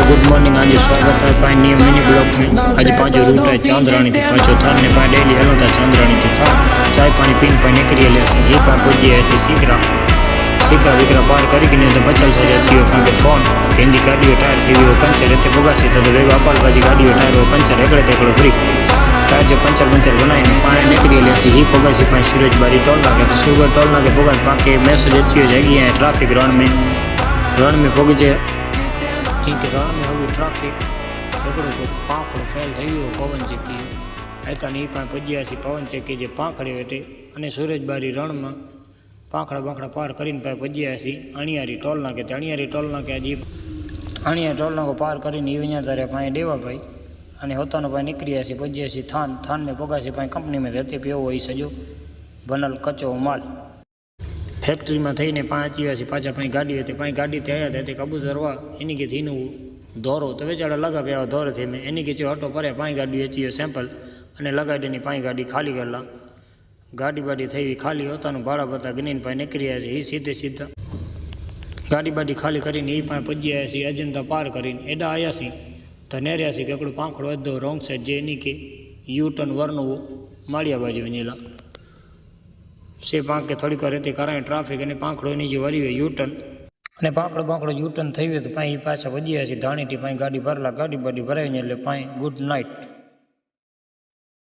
दोस्तों good morning. आज स्वागत है पाए न्यू मिनी ब्लॉग में। आज पाँचों रूट है चांदरानी थी पाँचों थान ने पाए डेली हलो था चांदरानी थी था चाय पानी पीन पाए निकली ले ही पाए पुजी है सीकरा सीकरा विकरा पार करी कि नहीं तो बचल सो जाती हो के फोन केंजी गाड़ी टायर थी वो पंचर रहते पुगासी था तो वेगा अपाल बाजी गाड़ी टायर वो पंचर एकड़े तेकड़ो फ्री टायर जो पंचर बनाई पाए निकली ले ही पुगासी पाए सूरज बारी टोल लागे तो सूरज टोल लागे पुगा पाके मैसेज अच्छी हो जाएगी है ट्रैफिक रण में पुगजे ठीक है। रण में हुई ट्रैफिक एकड़ो को पाखड़ो फेल थी गयो पवन चक्की ऐसा नहीं पाए पुज्या पवन चक्की जो पाखड़े वेटे अने सूरज बारी रण में पाखड़ा बाखड़ा पार कर पाए पुज्या अणियारी टोल नाके अणियारी टोल नाके हजी अणिया टोल नाको पार कर अँ तारे पाए देवा भाई अने होता पाए निकलिया पुज्या थान थान में पगासी पाए कंपनी में रहते पियो वही सजो बनल कच्चो माल फैक्ट्री में थी ने पाए अची पाचा पाई गाड़ी थी पाई गाड़ी थी आया थे कबूतर वा एनी के थी दौरो तो बेचारा लगा पे दौर थे मैं एनी के चो हटो परे पाई गाड़ी अची सैंपल अने लगाई देनी पाई गाड़ी खाली कर ला गाड़ी बाड़ी थी खाली होता भाड़ा बता गनी पाए निकलिया ही सीधे सीधा गाड़ी बाड़ी खाली कर पाए पुज्या अजंता पार कर एडा आया तो नेरिया कि एकड़ो पाखड़ो अदो रोंग साइड जे एनी के यू टर्न वरनो माड़िया बाजू वञेला से पाके थोड़ी रहती कराए ट्राफिक अने पाखड़ो एनी जो वरी यू टर्न अने पाखड़ो यू टर्न थी तो पाई पाछा वजिया धाणी थी पाई गाड़ी भरला गाड़ी बाड़ी भराई एटले पाई गुड नाइट।